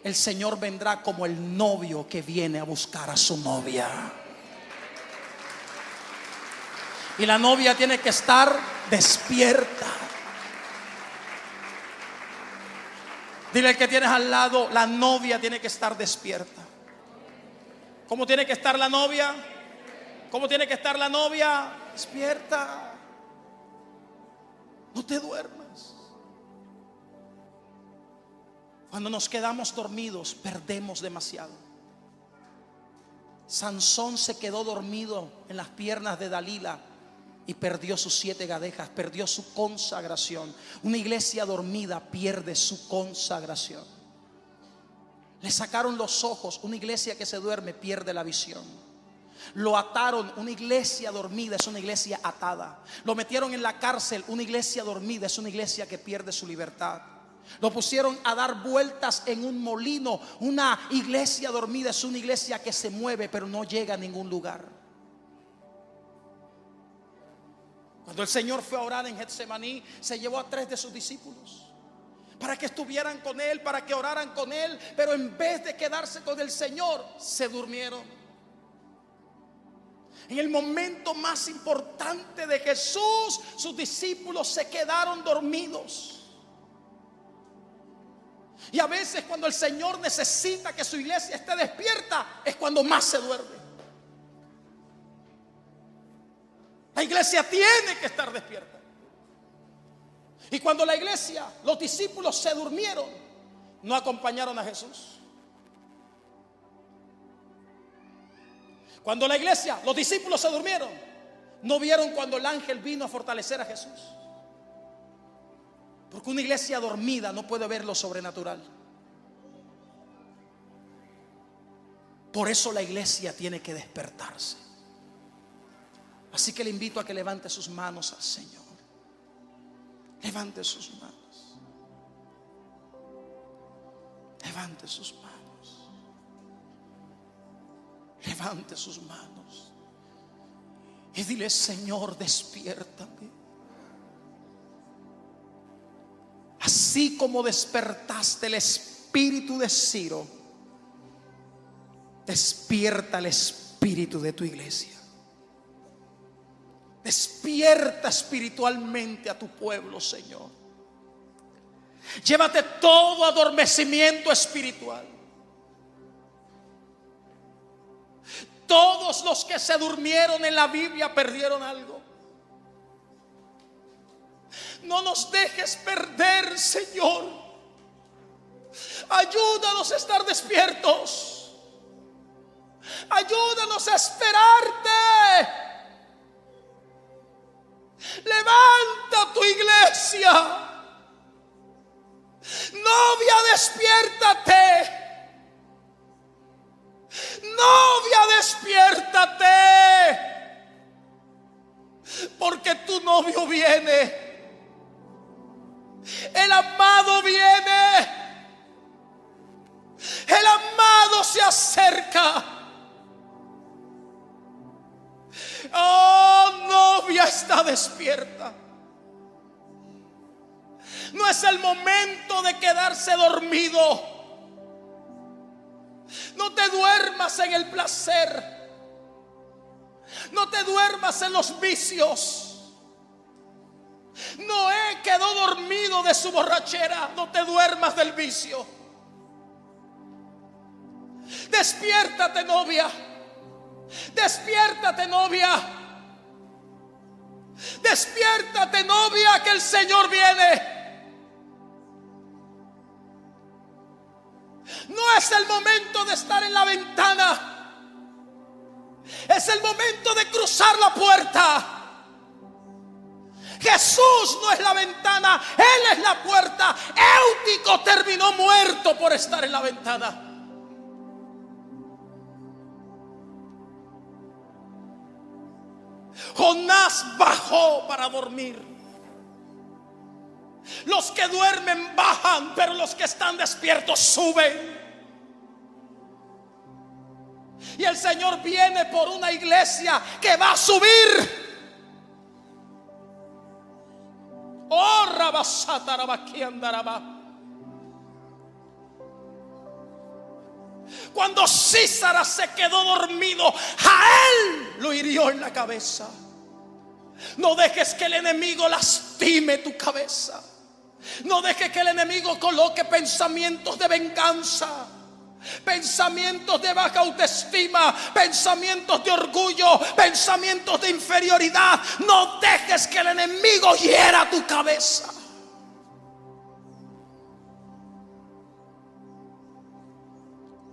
El Señor vendrá como el novio que viene a buscar a su novia. Y la novia tiene que estar despierta. Dile al que tienes al lado: la novia tiene que estar despierta. ¿Cómo tiene que estar la novia? ¿Cómo tiene que estar la novia? Despierta. No te duermas. Cuando nos quedamos dormidos, perdemos demasiado. Sansón se quedó dormido en las piernas de Dalila y perdió sus 7 guedejas, perdió su consagración. Una iglesia dormida pierde su consagración. Le sacaron los ojos. Una iglesia que se duerme pierde la visión. Lo ataron. Una iglesia dormida es una iglesia atada. Lo metieron en la cárcel. Una iglesia dormida es una iglesia que pierde su libertad. Lo pusieron a dar vueltas en un molino. Una iglesia dormida es una iglesia que se mueve pero no llega a ningún lugar. Cuando el Señor fue a orar en Getsemaní, se llevó a 3 de sus discípulos para que estuvieran con Él, para que oraran con Él. Pero en vez de quedarse con el Señor, se durmieron. En el momento más importante de Jesús, sus discípulos se quedaron dormidos. Y a veces cuando el Señor necesita que su iglesia esté despierta, es cuando más se duerme. La iglesia tiene que estar despierta. Y cuando la iglesia, los discípulos se durmieron, no acompañaron a Jesús. Cuando la iglesia, los discípulos se durmieron, no vieron cuando el ángel vino a fortalecer a Jesús. Porque una iglesia dormida no puede ver lo sobrenatural. Por eso la iglesia tiene que despertarse. Así que le invito a que levante sus manos al Señor. Levante sus manos. Levante sus manos. Levante sus manos. Y dile: Señor, despiértame. Así como despertaste el espíritu de Ciro, despierta el espíritu de tu iglesia. Despierta espiritualmente a tu pueblo, Señor. Llévate todo adormecimiento espiritual. Todos los que se durmieron en la Biblia perdieron algo. No nos dejes perder, Señor. Ayúdanos a estar despiertos. Ayúdanos a esperarte. Levanta tu iglesia. Novia, despiértate. Novia, despiértate. Porque tu novio viene. El amado viene. El amado se acerca. Oh, novia, está despierta. No es el momento de quedarse dormido. No te duermas en el placer. No te duermas en los vicios. Noé quedó dormido de su borrachera. No te duermas del vicio. Despiértate, novia. Despiértate, novia. Despiértate, novia, que el Señor viene. No es el momento de estar en la ventana. Es el momento de cruzar la puerta. Jesús no es la ventana, Él es la puerta. Éutico terminó muerto por estar en la ventana. Jonás bajó para dormir. Los que duermen bajan, pero los que están despiertos suben. Y el Señor viene por una iglesia que va a subir. Oh, Rabasatarabaquiandaraba. Cuando Císara se quedó dormido, Jael lo hirió en la cabeza. No dejes que el enemigo lastime tu cabeza. No dejes que el enemigo coloque pensamientos de venganza, pensamientos de baja autoestima, pensamientos de orgullo, pensamientos de inferioridad. No dejes que el enemigo hiera tu cabeza.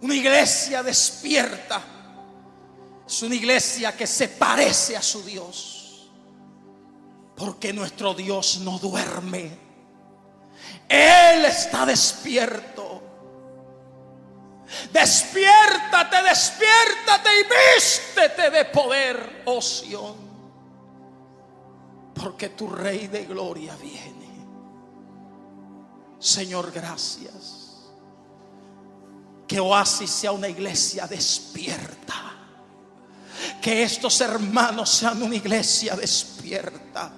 Una iglesia despierta es una iglesia que se parece a su Dios, porque nuestro Dios no duerme. Él está despierto. Despiértate, despiértate y vístete de poder, oh Sión, porque tu Rey de gloria viene. Señor, gracias. Que Oasis sea una iglesia despierta. Que estos hermanos sean una iglesia despierta.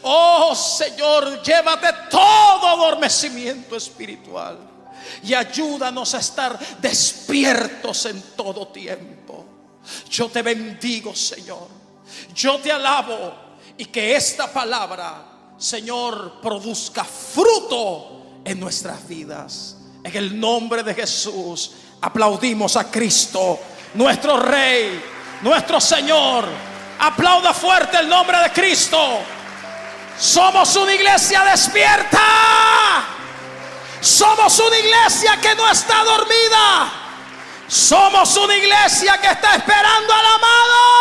Oh Señor, llévate todo adormecimiento espiritual y ayúdanos a estar despiertos en todo tiempo. Yo te bendigo, Señor. Yo te alabo, y que esta palabra, Señor, produzca fruto en nuestras vidas. En el nombre de Jesús aplaudimos a Cristo, nuestro Rey, nuestro Señor. Aplauda fuerte el nombre de Cristo. Somos una iglesia despierta. Somos una iglesia que no está dormida. Somos una iglesia que está esperando al amado.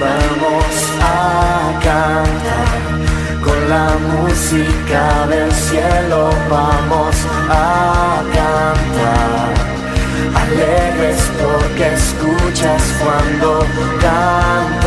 vamos a cantar, con la música del cielo vamos a cantar, alegres porque escuchas cuando cantas.